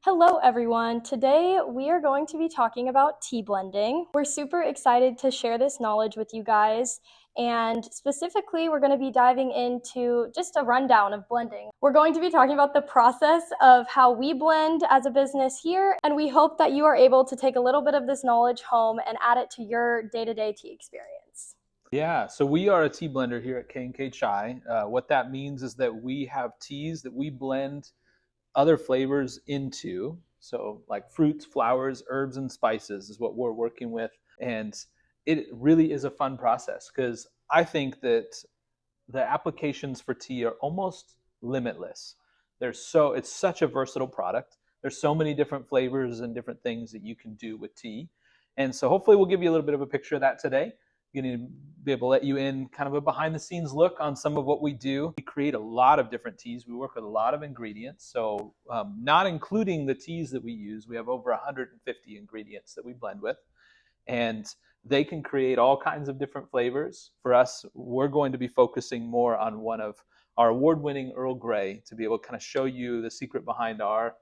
Hello everyone. Today we are going to be talking about tea blending. We're super excited to share this knowledge with you guys, and specifically we're going to be diving into just a rundown of blending. We're going to be talking about the process of how we blend as a business here, and we hope that you are able to take a little bit of this knowledge home and add it to your day-to-day tea experience. Yeah, so we are a tea blender here at K&K Chai. What that means is that we have teas that we blend other flavors into. So like fruits, flowers, herbs, and spices is what we're working with. And it really is a fun process because I think that the applications for tea are almost limitless. It's such a versatile product. There's so many different flavors and different things that you can do with tea. And so hopefully we'll give you a little bit of a picture of that today. Going to be able to let you in kind of a behind the scenes look on some of what we do. We create a lot of different teas. We work with a lot of ingredients. So not including the teas that we use, we have over 150 ingredients that we blend with. And they can create all kinds of different flavors. For us, we're going to be focusing more on one of our award-winning Earl Grey to be able to kind of show you the secret behind our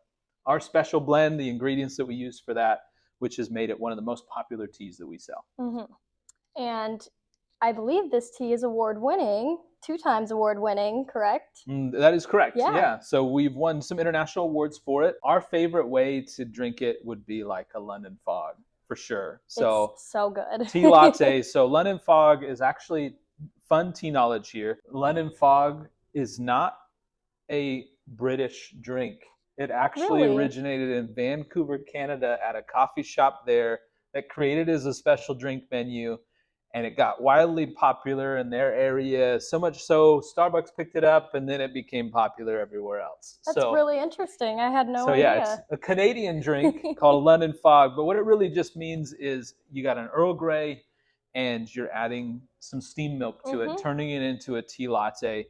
special blend, the ingredients that we use for that, which has made it one of the most popular teas that we sell. Mm-hmm. And I believe this tea is award-winning, 2 times award-winning, correct? That is correct. Yeah. Yeah. So we've won some international awards for it. Our favorite way to drink it would be like a London Fog, for sure. So it's so good. Tea latte. So London Fog is actually fun tea knowledge here. London Fog is not a British drink. It actually Really? originated in Vancouver, Canada at a coffee shop there that created it as a special drink menu. And it got wildly popular in their area, so much so Starbucks picked it up, and then it became popular everywhere else. That's really interesting. I had no idea. Yeah, it's a Canadian drink called London Fog, but what it really just means is you got an Earl Grey and you're adding some steamed milk to it, turning it into a tea latte.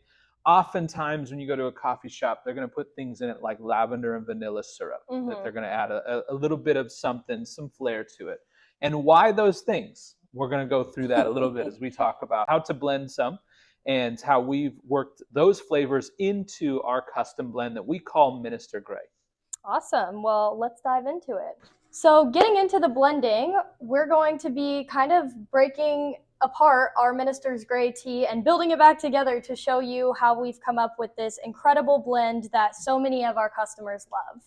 Oftentimes when you go to a coffee shop, they're going to put things in it like lavender and vanilla syrup, that they're going to add a little bit of something, some flair to it. And why those things? We're going to go through that a little bit as we talk about how to blend some and how we've worked those flavors into our custom blend that we call Minister Grey. Awesome. Well, let's dive into it. So getting into the blending, we're going to be kind of breaking apart our Minister's Grey tea and building it back together to show you how we've come up with this incredible blend that so many of our customers love.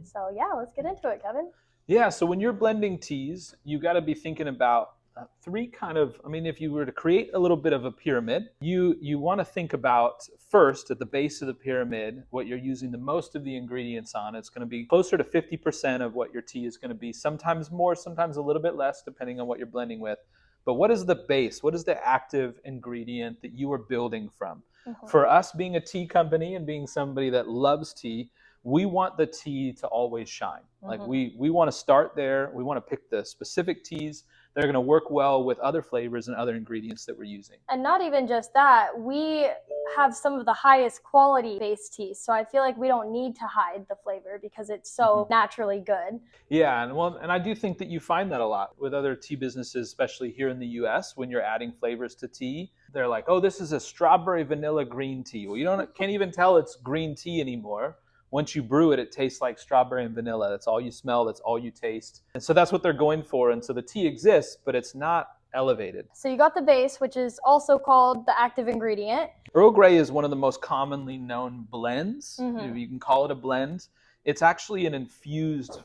So yeah, let's get into it, Kevin. Yeah, so when you're blending teas, you got to be thinking about three kind of, if you were to create a little bit of a pyramid, you want to think about first at the base of the pyramid, what you're using the most of the ingredients on. It's going to be closer to 50% of what your tea is going to be, sometimes more, sometimes a little bit less, depending on what you're blending with. But what is the base? What is the active ingredient that you are building from? For us being a tea company and being somebody that loves tea, we want the tea to always shine. Like we want to start there. We want to pick the specific teas that are going to work well with other flavors and other ingredients that we're using. And not even just that, we have some of the highest quality base teas. So I feel like we don't need to hide the flavor because it's so naturally good. Yeah, and I do think that you find that a lot with other tea businesses, especially here in the US, when you're adding flavors to tea. They're like, oh, this is a strawberry vanilla green tea. Well, you can't even tell it's green tea anymore. Once you brew it, it tastes like strawberry and vanilla. That's all you smell. That's all you taste. And so that's what they're going for. And so the tea exists, but it's not elevated. So you got the base, which is also called the active ingredient. Earl Grey is one of the most commonly known blends. You can call it a blend. It's actually an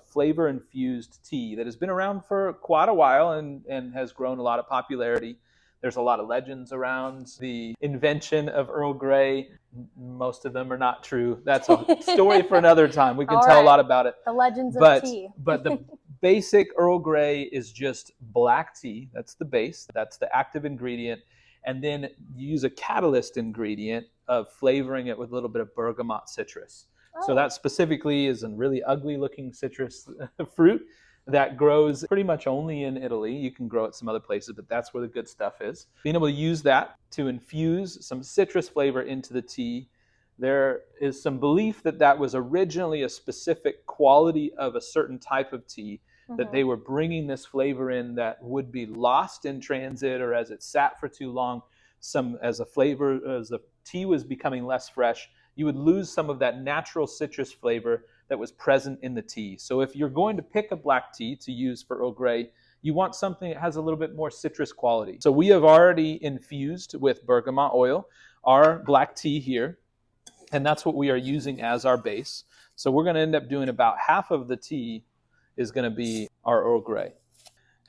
flavor-infused tea that has been around for quite a while and has grown a lot of popularity. There's a lot of legends around the invention of Earl Grey. Most of them are not true. That's a story for another time. We can tell a lot about it. The legends of tea. But the basic Earl Grey is just black tea. That's the base. That's the active ingredient. And then you use a catalyst ingredient of flavoring it with a little bit of bergamot citrus. So that specifically is a really ugly looking citrus fruit that grows pretty much only in Italy. You can grow it some other places, but that's where the good stuff is. Being able to use that to infuse some citrus flavor into the tea. There is some belief that that was originally a specific quality of a certain type of tea, that they were bringing this flavor in that would be lost in transit or as it sat for too long. As the tea was becoming less fresh, you would lose some of that natural citrus flavor that was present in the tea. So if you're going to pick a black tea to use for Earl Grey, you want something that has a little bit more citrus quality. So we have already infused with bergamot oil our black tea here, and that's what we are using as our base. So we're going to end up doing about half of the tea is going to be our Earl Grey.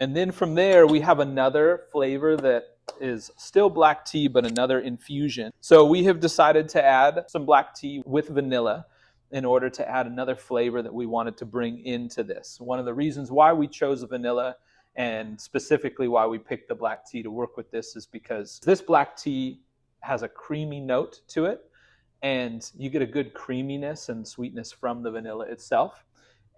And then from there, we have another flavor that is still black tea, but another infusion. So we have decided to add some black tea with vanilla in order to add another flavor that we wanted to bring into this. One of the reasons why we chose vanilla and specifically why we picked the black tea to work with this is because this black tea has a creamy note to it, and you get a good creaminess and sweetness from the vanilla itself.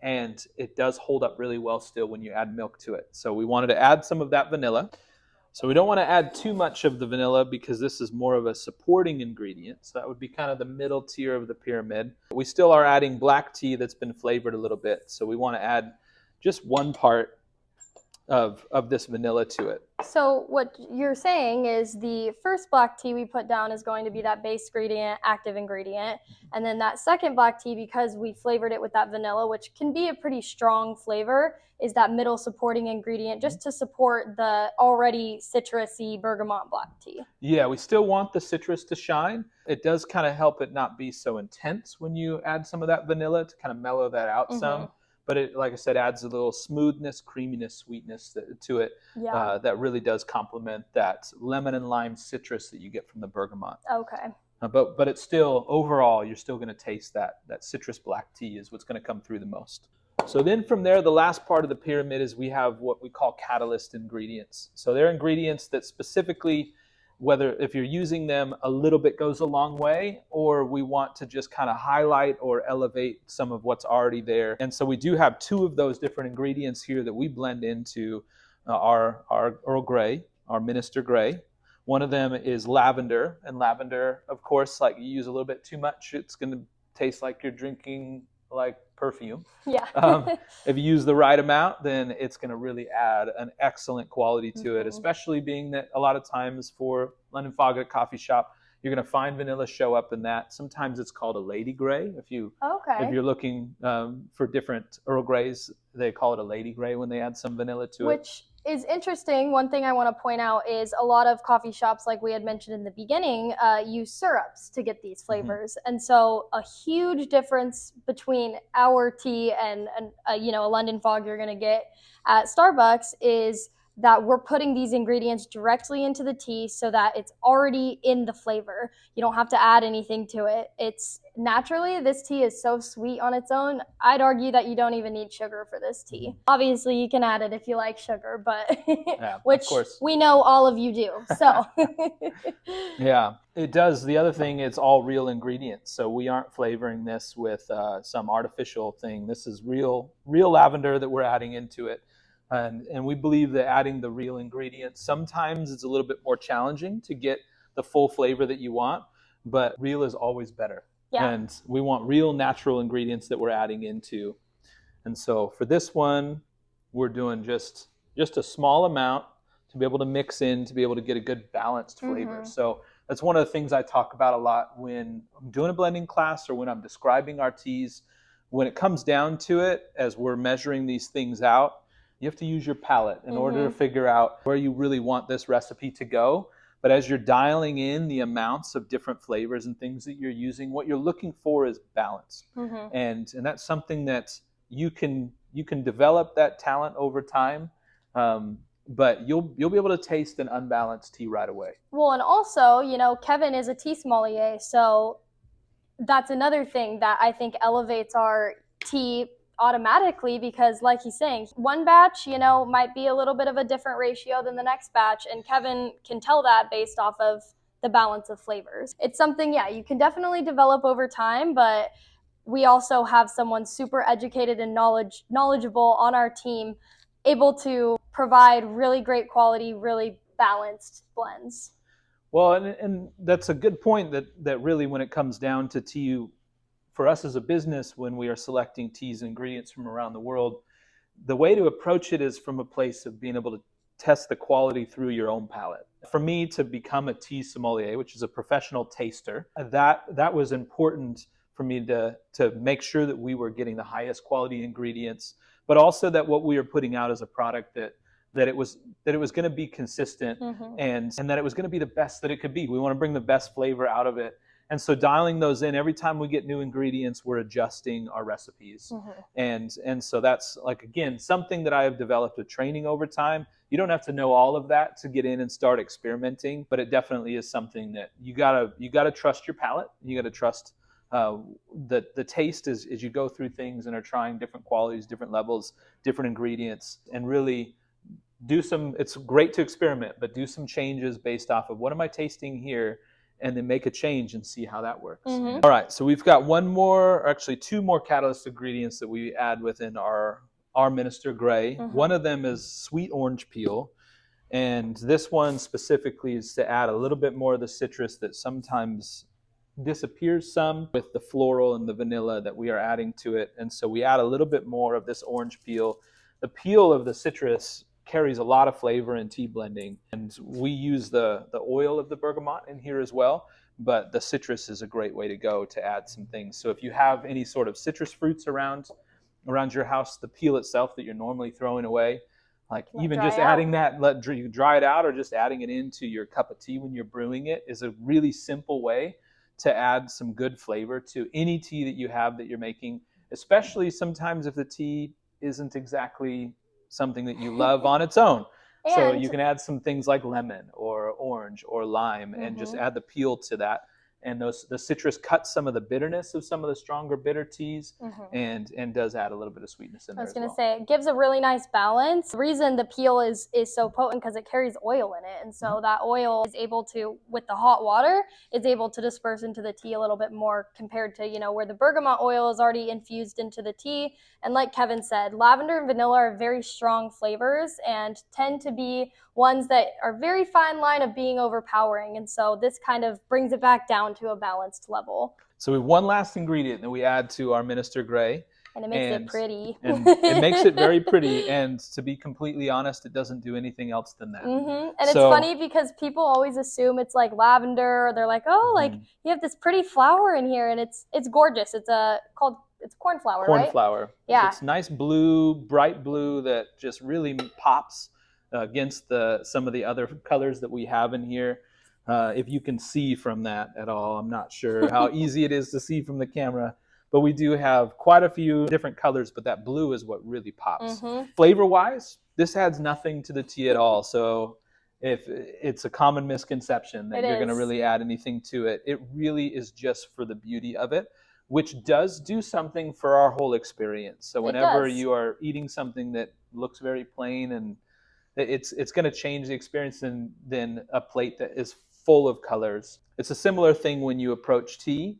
And it does hold up really well still when you add milk to it. So we wanted to add some of that vanilla. So we don't want to add too much of the vanilla because this is more of a supporting ingredient. So that would be kind of the middle tier of the pyramid. We still are adding black tea that's been flavored a little bit. So we want to add just one part of this vanilla to it. So what you're saying is the first black tea we put down is going to be that base ingredient, active ingredient. And then that second black tea, because we flavored it with that vanilla, which can be a pretty strong flavor, is that middle supporting ingredient just to support the already citrusy bergamot black tea. Yeah, we still want the citrus to shine. It does kind of help it not be so intense when you add some of that vanilla to kind of mellow that out some. But it, like I said, adds a little smoothness, creaminess, sweetness to it that really does complement that lemon and lime citrus that you get from the bergamot. Okay. But it's still, overall, you're still going to taste that citrus black tea is what's going to come through the most. So then from there, the last part of the pyramid is we have what we call catalyst ingredients. So they're ingredients that specifically, whether if you're using them a little bit goes a long way, or we want to just kind of highlight or elevate some of what's already there. And so we do have two of those different ingredients here that we blend into our Earl Grey, our Minister Grey. One of them is lavender, and lavender, of course, like you use a little bit too much, it's going to taste like you're drinking like perfume. Yeah. If you use the right amount, then it's going to really add an excellent quality to it, especially being that a lot of times for London Fog at a coffee shop, you're going to find vanilla show up in that. Sometimes it's called a Lady Grey. If you're looking for different Earl Greys, they call it a Lady Grey when they add some vanilla to it. Which is interesting. One thing I want to point out is a lot of coffee shops, like we had mentioned in the beginning, use syrups to get these flavors. And so a huge difference between our tea and a London Fog you're going to get at Starbucks is that we're putting these ingredients directly into the tea so that it's already in the flavor. You don't have to add anything to it. It's naturally, this tea is so sweet on its own. I'd argue that you don't even need sugar for this tea. Obviously, you can add it if you like sugar, but which of course. We know all of you do. So yeah, it does. The other thing, it's all real ingredients. So we aren't flavoring this with some artificial thing. This is real lavender that we're adding into it. And we believe that adding the real ingredients, sometimes it's a little bit more challenging to get the full flavor that you want, but real is always better. Yeah. And we want real natural ingredients that we're adding into. And so for this one, we're doing just a small amount to be able to mix in, to be able to get a good balanced flavor. So that's one of the things I talk about a lot when I'm doing a blending class or when I'm describing our teas. When it comes down to it, as we're measuring these things out, you have to use your palate in order to figure out where you really want this recipe to go. But as you're dialing in the amounts of different flavors and things that you're using, what you're looking for is balance. And that's something that you can develop that talent over time. But you'll be able to taste an unbalanced tea right away. Well, and also, Kevin is a tea sommelier, so that's another thing that I think elevates our tea automatically, because like he's saying, one batch, might be a little bit of a different ratio than the next batch, and Kevin can tell that based off of the balance of flavors. It's something, you can definitely develop over time, but we also have someone super educated and knowledgeable on our team, able to provide really great quality, really balanced blends. Well, and that's a good point that really when it comes down to tea, for us as a business, when we are selecting teas and ingredients from around the world, the way to approach it is from a place of being able to test the quality through your own palate. For me to become a tea sommelier, which is a professional taster, that was important for me to make sure that we were getting the highest quality ingredients, but also that what we were putting out as a product that it was going to be consistent, and that it was going to be the best that it could be. We want to bring the best flavor out of it. And so dialing those in, every time we get new ingredients, we're adjusting our recipes. And so that's, like, again, something that I have developed with training over time. You don't have to know all of that to get in and start experimenting, but it definitely is something that you gotta trust your palate. You gotta trust the taste as you go through things and are trying different qualities, different levels, different ingredients, and really it's great to experiment, but do some changes based off of what am I tasting here, and then make a change and see how that works. All right, so we've got two more catalyst ingredients that we add within our Minister Grey. One of them is sweet orange peel, and this one specifically is to add a little bit more of the citrus that sometimes disappears some with the floral and the vanilla that we are adding to it. And so we add a little bit more of this orange peel. The peel of the citrus carries a lot of flavor in tea blending, and we use the oil of the bergamot in here as well, but the citrus is a great way to go to add some things. So if you have any sort of citrus fruits around your house, the peel itself that you're normally throwing away, like even just adding that, you dry it out, or just adding it into your cup of tea when you're brewing it, is a really simple way to add some good flavor to any tea that you have that you're making, especially sometimes if the tea isn't exactly something that you love on its own. So you can add some things like lemon or orange or lime, and just add the peel to that. And the citrus cuts some of the bitterness of some of the stronger bitter teas, and does add a little bit of sweetness in there. I was going to say, it gives a really nice balance. The reason the peel is so potent because it carries oil in it, and so that oil is able to, with the hot water, is able to disperse into the tea a little bit more compared to, where the bergamot oil is already infused into the tea. And like Kevin said, lavender and vanilla are very strong flavors and tend to be ones that are very fine line of being overpowering. And so this kind of brings it back down to a balanced level. So we have one last ingredient that we add to our Minister Grey. And it makes it pretty. And it makes it very pretty. And to be completely honest, it doesn't do anything else than that. And it's funny because people always assume it's like lavender. They're like, oh, like you have this pretty flower in here, and it's gorgeous. It's cornflower, right? Cornflower. Yeah. It's nice blue, bright blue that just really pops against some of the other colors that we have in here. If you can see from that at all, I'm not sure how easy it is to see from the camera, but we do have quite a few different colors, but that blue is what really pops. Flavor-wise, this adds nothing to the tea at all. So if it's a common misconception that you're going to really add anything to it, it really is just for the beauty of it, which does do something for our whole experience. So whenever you are eating something that looks very plain, and it's going to change the experience than a plate that is full of colors. It's a similar thing when you approach tea,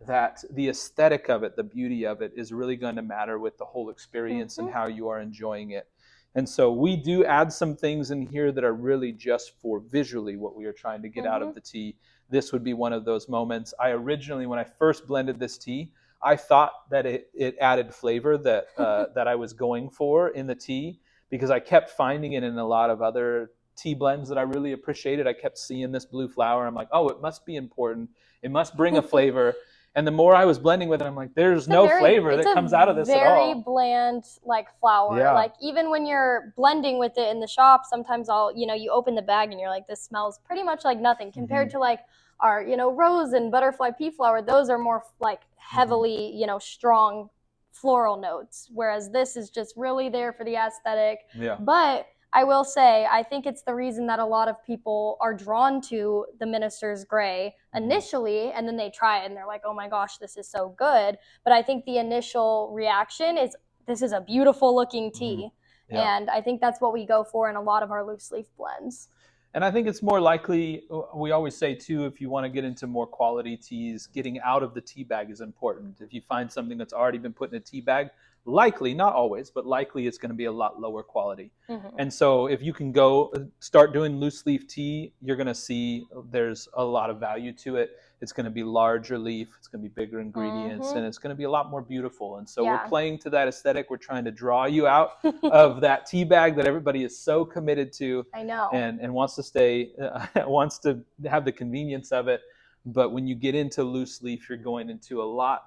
that the aesthetic of it, the beauty of it, is really going to matter with the whole experience and how you are enjoying it. And so we do add some things in here that are really just for visually what we are trying to get out of the tea. This would be one of those moments. I originally, when I first blended this tea, I thought that it added flavor that that I was going for in the tea, because I kept finding it in a lot of other tea blends that I really appreciated. I kept seeing this blue flower. I'm like, oh, it must be important. It must bring a flavor. And the more I was blending with it, I'm like, there's no flavor that comes out of this at all. Very bland, like, flower. Yeah. Like, even when you're blending with it in the shop, sometimes you open the bag and you're like, this smells pretty much like nothing compared to like our, rose and butterfly pea flower. Those are more like heavily, strong floral notes, whereas this is just really there for the aesthetic. Yeah. But I will say, I think it's the reason that a lot of people are drawn to the Minister's Grey initially, and then they try it and they're like, oh my gosh, this is so good. But I think the initial reaction is, this is a beautiful looking tea. Yeah. And I think that's what we go for in a lot of our loose leaf blends. And I think it's more likely, we always say too, if you want to get into more quality teas, getting out of the tea bag is important. If you find something that's already been put in a tea bag, likely, not always, but likely it's going to be a lot lower quality. And so if you can go start doing loose leaf tea, you're going to see there's a lot of value to it. It's going to be larger leaf, it's going to be bigger ingredients, and it's going to be a lot more beautiful. And so we're playing to that aesthetic. We're trying to draw you out of that tea bag that everybody is so committed to. I know. And wants to stay, wants to have the convenience of it. But when you get into loose leaf, you're going into a lot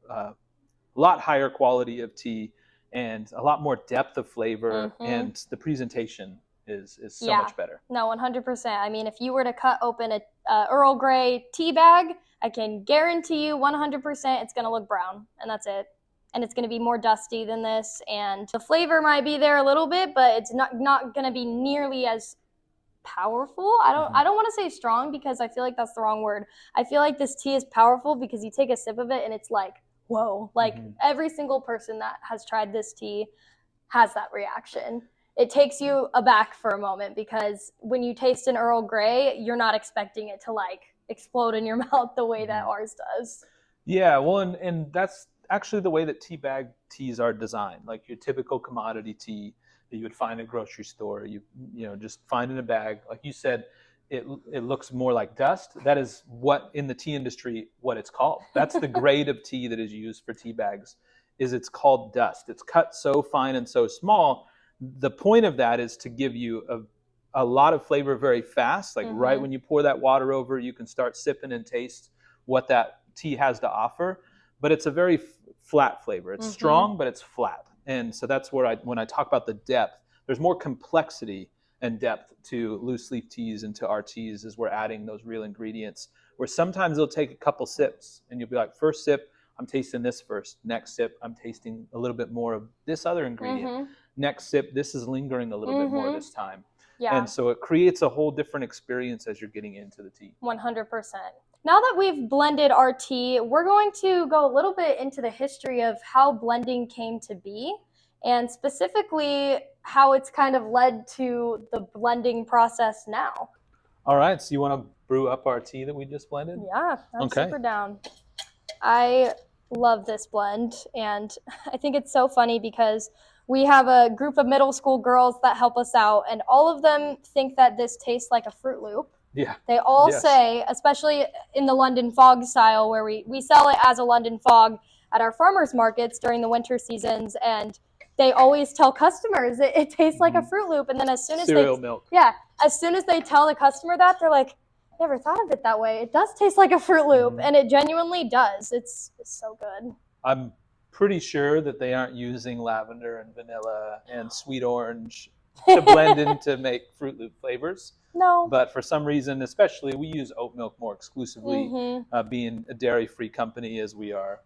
a lot higher quality of tea and a lot more depth of flavor, and the presentation is so Yeah. much better. No, 100%. I mean, if you were to cut open a Earl Grey tea bag, I can guarantee you 100% it's going to look brown, and that's it. And it's going to be more dusty than this, and the flavor might be there a little bit, but it's not going to be nearly as powerful. I don't want to say strong, because I feel like that's the wrong word. I feel like this tea is powerful because you take a sip of it and it's like, whoa. Like every single person that has tried this tea has that reaction. It takes you aback for a moment, because when you taste an Earl Grey, you're not expecting it to like explode in your mouth the way that ours does. Yeah, well, and that's actually the way that tea bag teas are designed. Like your typical commodity tea that you would find at a grocery store, you just find in a bag. Like you said, it looks more like dust. That is what in the tea industry what it's called. That's the grade of tea that is used for tea bags. It's called dust. It's cut so fine and so small. The point of that is to give you a lot of flavor very fast. Like right when you pour that water over, you can start sipping and taste what that tea has to offer. But it's a very flat flavor. It's strong, but it's flat. And so that's where when I talk about the depth, there's more complexity and depth to loose leaf teas and to our teas as we're adding those real ingredients, where sometimes they'll take a couple sips and you'll be like, first sip, I'm tasting this first. Next sip, I'm tasting a little bit more of this other ingredient. Next sip, this is lingering a little bit more this time. Yeah. And so it creates a whole different experience as you're getting into the tea. 100%. Now that we've blended our tea, we're going to go a little bit into the history of how blending came to be, and specifically how it's kind of led to the blending process now. All right, so you want to brew up our tea that we just blended? Yeah, I'm super down. I love this blend, and I think it's so funny because we have a group of middle school girls that help us out, and all of them think that this tastes like a Fruit Loop. Yeah. They all say, especially in the London Fog style, where we sell it as a London Fog at our farmers markets during the winter seasons, and they always tell customers it tastes like a Fruit Loop. And then as soon as milk. Yeah, as soon as they tell the customer that, they're like, never thought of it that way. It does taste like a Fruit Loop, and it genuinely does. It's so good. I'm pretty sure that they aren't using lavender and vanilla and sweet orange to blend in to make Fruit Loop flavors. No. But for some reason, especially, we use oat milk more exclusively, being a dairy-free company as we are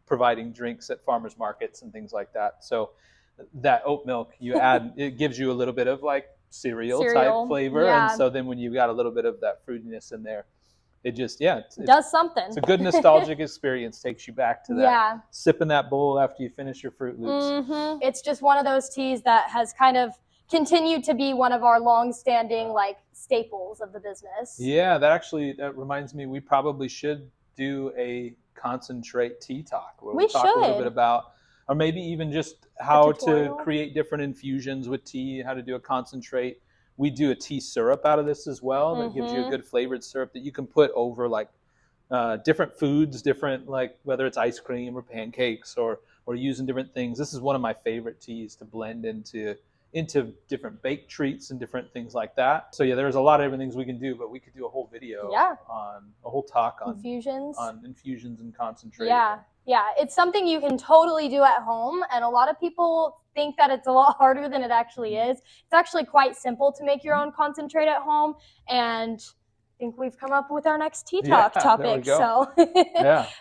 providing drinks at farmers markets and things like that. So that oat milk you add, it gives you a little bit of like cereal type flavor. Yeah. And so then when you've got a little bit of that fruitiness in there, it just, it does something. It's a good nostalgic experience, takes you back to that, sipping that bowl after you finish your Fruit Loops. It's just one of those teas that has kind of continued to be one of our long-standing like staples of the business. Yeah, that reminds me, we probably should do a concentrate tea talk where we talk a little bit about, or maybe even just how to create different infusions with tea, how to do a concentrate. We do a tea syrup out of this as well that gives you a good flavored syrup that you can put over like different foods, different, like whether it's ice cream or pancakes or using different things. This is one of my favorite teas to blend into different baked treats and different things like that. So yeah, there's a lot of different things we can do, but we could do a whole video on a whole talk on infusions and concentrate. Yeah, it's something you can totally do at home, and a lot of people think that it's a lot harder than it actually is. It's actually quite simple to make your own concentrate at home, and I think we've come up with our next tea talk topic. So,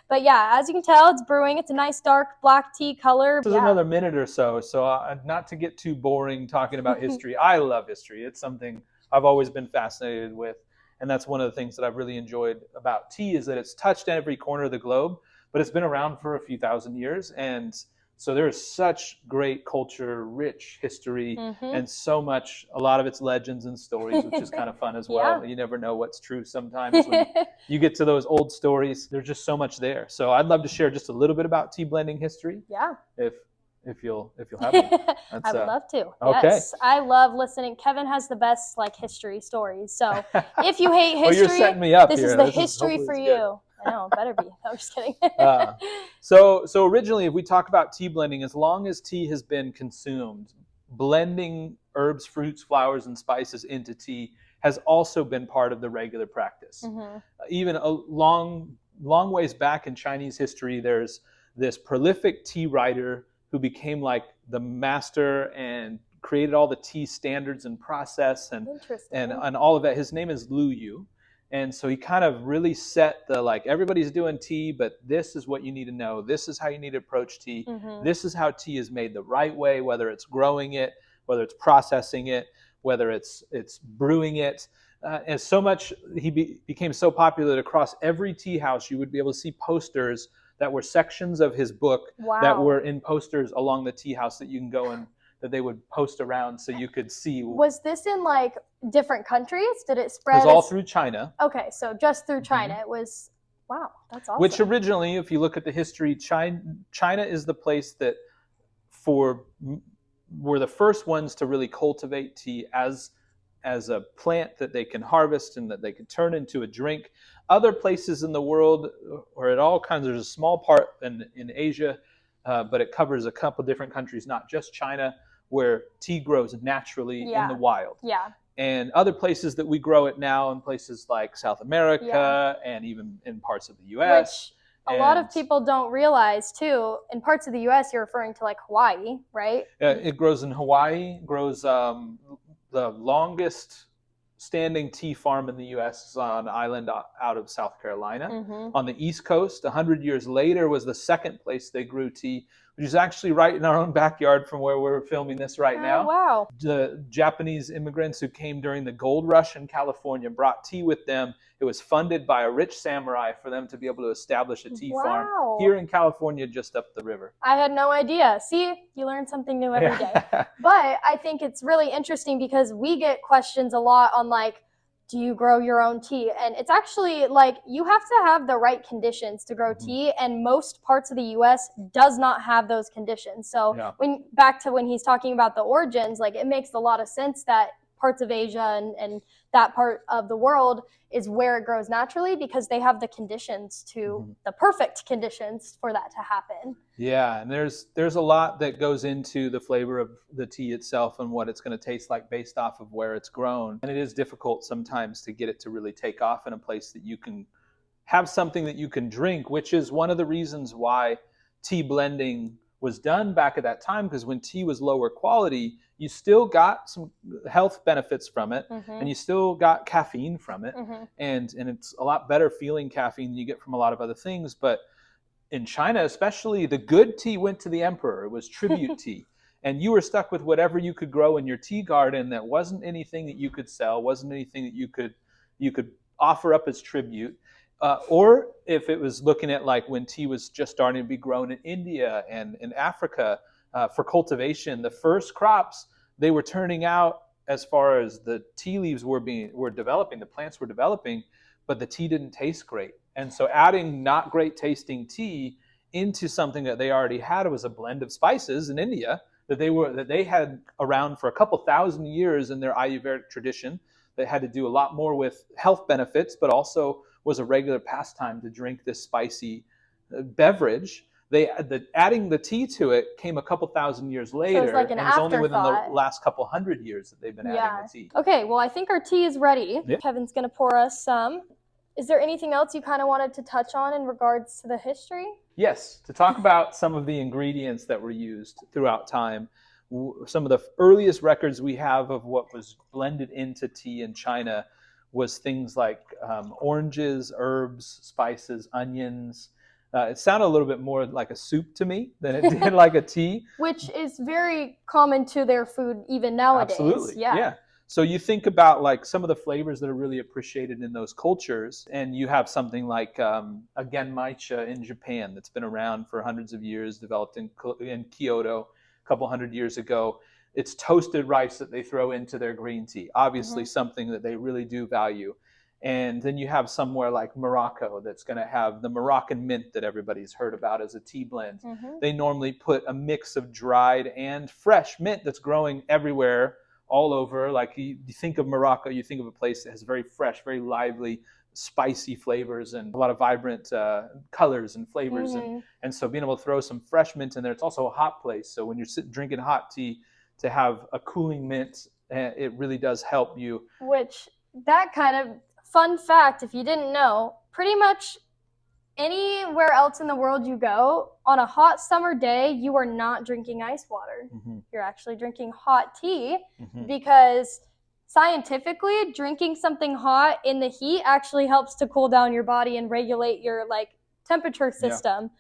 but yeah, as you can tell, it's brewing. It's a nice dark black tea color. This is another minute or so. So not to get too boring talking about history. I love history. It's something I've always been fascinated with. And that's one of the things that I've really enjoyed about tea is that it's touched every corner of the globe, but it's been around for a few thousand years. And so there is such great culture, rich history, and a lot of it's legends and stories, which is kind of fun as well. You never know what's true sometimes when you get to those old stories. There's just so much there. So I'd love to share just a little bit about tea blending history. Yeah. If you'll have me. I would love to. Okay. Yes, I love listening. Kevin has the best history stories. So if you hate history, you're setting me up this here. is the history for you. Good. I know, better be. No, I'm just kidding. So originally, if we talk about tea blending, as long as tea has been consumed, blending herbs, fruits, flowers, and spices into tea has also been part of the regular practice. Even a long ways back in Chinese history, there's this prolific tea writer who became like the master and created all the tea standards and process and all of that. His name is Lu Yu. And so he kind of really set the, like, everybody's doing tea, but this is what you need to know. This is how you need to approach tea. This is how tea is made the right way, whether it's growing it, whether it's processing it, whether it's brewing it. And so much, he became so popular that across every tea house, you would be able to see posters that were sections of his book that were in posters along the tea house that you can go and that they would post around so you could see. Was this in like different countries? Did it spread? It was all through China. Okay, so just through China. It was, wow, that's awesome. Which originally, if you look at the history, China is the place that were the first ones to really cultivate tea as a plant that they can harvest and that they can turn into a drink. Other places in the world, or it all kinds, there's a small part in Asia, but it covers a couple different countries, not just China, where tea grows naturally in the wild. Yeah. And other places that we grow it now in places like South America and even in parts of the U.S. Which a lot of people don't realize too. In parts of the U.S., you're referring to like Hawaii, right? It grows in Hawaii, grows the longest standing tea farm in the U.S. is on an island out of South Carolina. On the East Coast, 100 years later, was the second place they grew tea, which is actually right in our own backyard from where we're filming this right now. Wow. The Japanese immigrants who came during the gold rush in California brought tea with them. It was funded by a rich samurai for them to be able to establish a tea farm here in California, just up the river. I had no idea. See, you learn something new every day. But I think it's really interesting because we get questions a lot on like, do you grow your own tea? And it's actually like you have to have the right conditions to grow tea, and most parts of the US does not have those conditions. So back to when he's talking about the origins, like it makes a lot of sense that parts of Asia and that part of the world is where it grows naturally because they have the conditions the perfect conditions for that to happen. Yeah, and there's a lot that goes into the flavor of the tea itself and what it's going to taste like based off of where it's grown. And it is difficult sometimes to get it to really take off in a place that you can have something that you can drink, which is one of the reasons why tea blending was done back at that time, because when tea was lower quality, you still got some health benefits from it, and you still got caffeine from it, and it's a lot better feeling caffeine than you get from a lot of other things. But in China, especially, the good tea went to the emperor. It was tribute tea. And you were stuck with whatever you could grow in your tea garden that wasn't anything that you could sell, wasn't anything that you could offer up as tribute. Or if it was looking at like when tea was just starting to be grown in India and in Africa for cultivation, the first crops they were turning out as far as the tea leaves were developing, the plants were developing, but the tea didn't taste great. And so adding not great tasting tea into something that they already had was a blend of spices in India that they had around for a couple thousand years in their Ayurvedic tradition that had to do a lot more with health benefits, but also was a regular pastime to drink this spicy beverage. Adding the tea to it came a couple thousand years later, so it's like an and it's only within the afterthought. last couple hundred years that they've been adding the tea. Okay, well, I think our tea is ready. Yeah. Kevin's going to pour us some. Is there anything else you kind of wanted to touch on in regards to the history? Yes, to talk about some of the ingredients that were used throughout time. Some of the earliest records we have of what was blended into tea in China was things like oranges, herbs, spices, onions. It sounded a little bit more like a soup to me than it did like a tea. Which is very common to their food even nowadays. Absolutely, yeah. So you think about like some of the flavors that are really appreciated in those cultures, and you have something like a genmaicha in Japan that's been around for hundreds of years, developed in Kyoto a couple hundred years ago. It's toasted rice that they throw into their green tea, obviously something that they really do value. And then you have somewhere like Morocco that's going to have the Moroccan mint that everybody's heard about as a tea blend. They normally put a mix of dried and fresh mint that's growing everywhere, all over. Like you think of Morocco, you think of a place that has very fresh, very lively, spicy flavors and a lot of vibrant colors and flavors. And so being able to throw some fresh mint in there, it's also a hot place. So when you're drinking hot tea, to have a cooling mint, it really does help you. Which, that kind of fun fact, if you didn't know, pretty much anywhere else in the world you go, on a hot summer day, you are not drinking ice water. You're actually drinking hot tea because scientifically, drinking something hot in the heat actually helps to cool down your body and regulate your like temperature system.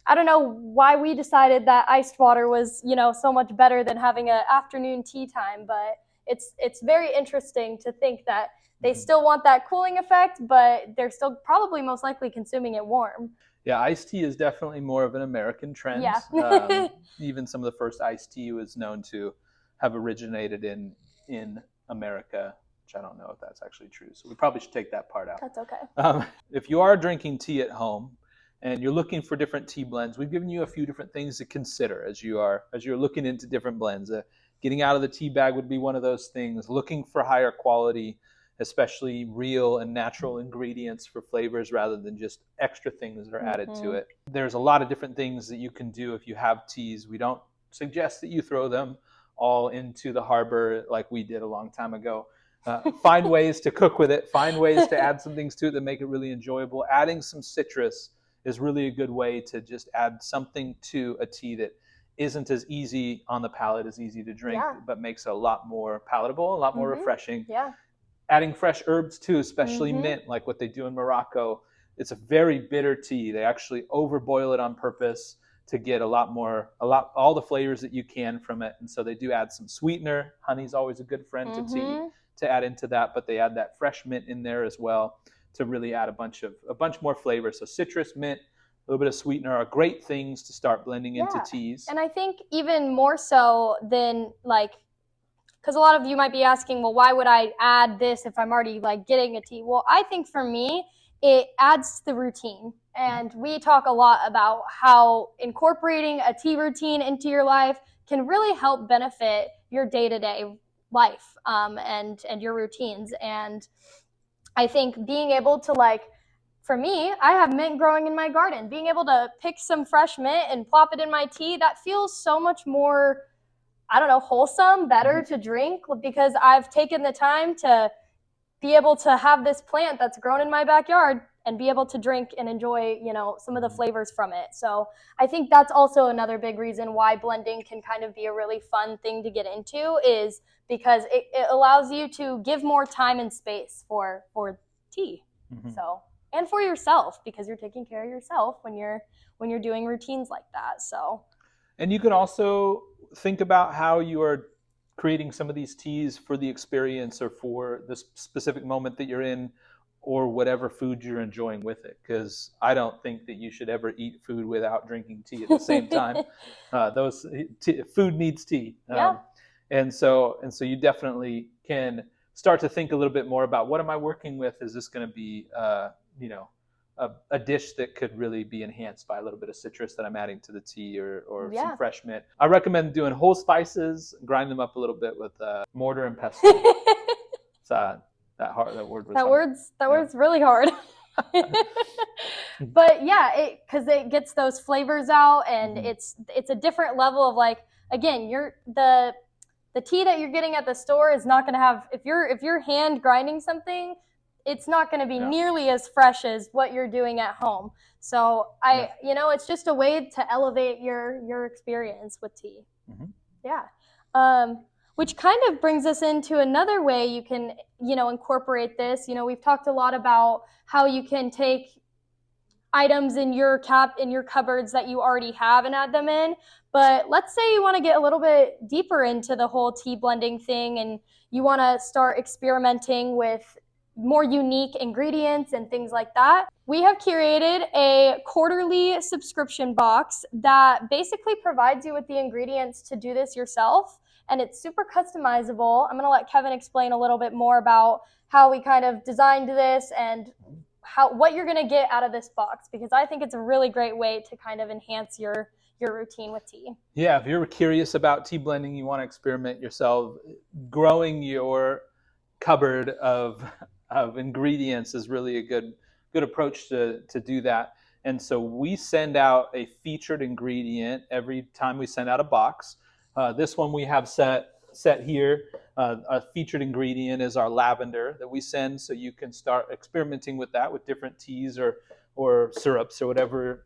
I don't know why we decided that iced water was, so much better than having an afternoon tea time, but it's very interesting to think that they still want that cooling effect, but they're still probably most likely consuming it warm. Yeah, iced tea is definitely more of an American trend. Yeah. Even some of the first iced tea was known to have originated in America, which I don't know if that's actually true. So we probably should take that part out. That's okay. If you are drinking tea at home and you're looking for different tea blends, we've given you a few different things to consider as you're looking into different blends. Getting out of the tea bag would be one of those things. Looking for higher quality, especially real and natural ingredients for flavors rather than just extra things that are added to it. There's a lot of different things that you can do if you have teas. We don't suggest that you throw them all into the harbor like we did a long time ago. Find ways to cook with it. Find ways to add some things to it that make it really enjoyable. Adding some citrus is really a good way to just add something to a tea that isn't as easy on the palate, as easy to drink, but makes it a lot more palatable, a lot more refreshing. Yeah. Adding fresh herbs too, especially mint, like what they do in Morocco. It's a very bitter tea. They actually overboil it on purpose to get all the flavors that you can from it. And so they do add some sweetener. Honey's always a good friend to tea to add into that, but they add that fresh mint in there as well to really add a bunch more flavor. So citrus, mint, a little bit of sweetener are great things to start blending into teas. And I think even more so than because a lot of you might be asking, well, why would I add this if I'm already getting a tea? Well, I think for me, it adds to the routine. And we talk a lot about how incorporating a tea routine into your life can really help benefit your day-to-day life and your routines. And I think being able to for me, I have mint growing in my garden. Being able to pick some fresh mint and plop it in my tea, that feels so much more, I don't know, wholesome, better to drink because I've taken the time to be able to have this plant that's grown in my backyard and be able to drink and enjoy, some of the flavors from it. So I think that's also another big reason why blending can kind of be a really fun thing to get into is because it allows you to give more time and space for tea. So, and for yourself because you're taking care of yourself when you're doing routines like that. So. And you can also think about how you are creating some of these teas for the experience or for the specific moment that you're in or whatever food you're enjoying with it. Because I don't think that you should ever eat food without drinking tea at the same time. Food needs tea. And so you definitely can start to think a little bit more about what am I working with? Is this going to be, a dish that could really be enhanced by a little bit of citrus that I'm adding to the tea or some fresh mint. I recommend doing whole spices, grind them up a little bit with mortar and pestle. That word's really hard. But because it gets those flavors out and it's a different level of again, the tea that you're getting at the store is not going to have, if you're hand grinding something, it's not going to be nearly as fresh as what you're doing at home. So it's just a way to elevate your experience with tea. Which kind of brings us into another way you can, incorporate this. We've talked a lot about how you can take items in your cupboards that you already have and add them in. But let's say you want to get a little bit deeper into the whole tea blending thing and you want to start experimenting with more unique ingredients and things like that. We have curated a quarterly subscription box that basically provides you with the ingredients to do this yourself. And it's super customizable. I'm going to let Kevin explain a little bit more about how we kind of designed this and what you're going to get out of this box, because I think it's a really great way to kind of enhance your routine with tea. Yeah, if you're curious about tea blending, you want to experiment yourself, growing your cupboard of ingredients is really a good approach to do that. And so we send out a featured ingredient every time we send out a box. This one we have set here. A featured ingredient is our lavender that we send, so you can start experimenting with that with different teas or or syrups or whatever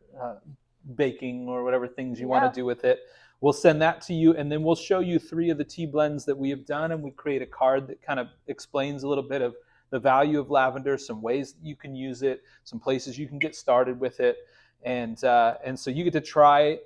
baking or whatever things you want Yeah. to do with it. We'll send that to you, and then we'll show you 3 of the tea blends that we have done, and we create a card that kind of explains a little bit of the value of lavender, some ways that you can use it, some places you can get started with it, and so you get to try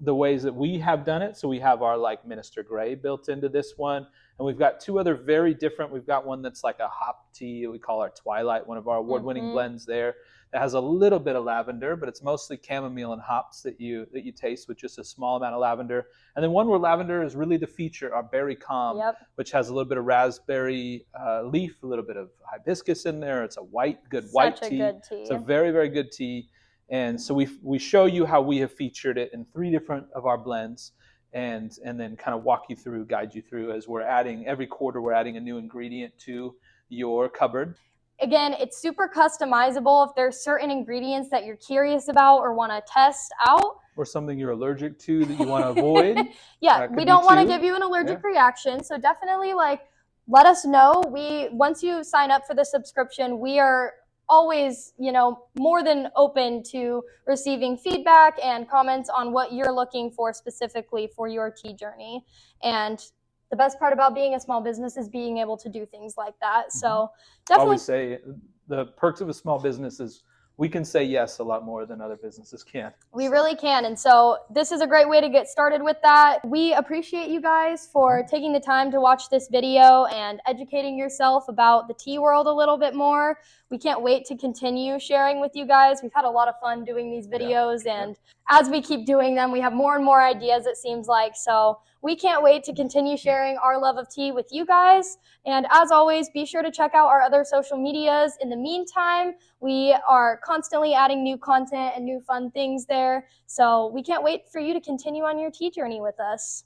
the ways that we have done it. So we have our like Minister Grey built into this one, and we've got 2 other very different. We've got one that's like a hop tea we call our Twilight, one of our award-winning blends there. It has a little bit of lavender, but it's mostly chamomile and hops that you taste with just a small amount of lavender. And then one where lavender is really the feature, our Berry Calm, which has a little bit of raspberry leaf, a little bit of hibiscus in there. It's a good white tea. Good tea. It's a very, very good tea. And so we show you how we have featured it in 3 different of our blends, and then kind of walk you through, guide you through as we're adding every quarter. We're adding a new ingredient to your cupboard. Again, it's super customizable. If there's certain ingredients that you're curious about or want to test out, or something you're allergic to that you want to avoid. Yeah, we don't want to give you an allergic reaction. So definitely let us know. Once you sign up for the subscription, we are always, more than open to receiving feedback and comments on what you're looking for specifically for your tea journey. And the best part about being a small business is being able to do things like that. So definitely. I always say the perks of a small business is we can say yes a lot more than other businesses can. We really can. And so this is a great way to get started with that. We appreciate you guys for taking the time to watch this video and educating yourself about the tea world a little bit more. We can't wait to continue sharing with you guys. We've had a lot of fun doing these videos, and as we keep doing them, we have more and more ideas, it seems like. So we can't wait to continue sharing our love of tea with you guys. And as always, be sure to check out our other social medias. In the meantime, we are constantly adding new content and new fun things there. So we can't wait for you to continue on your tea journey with us.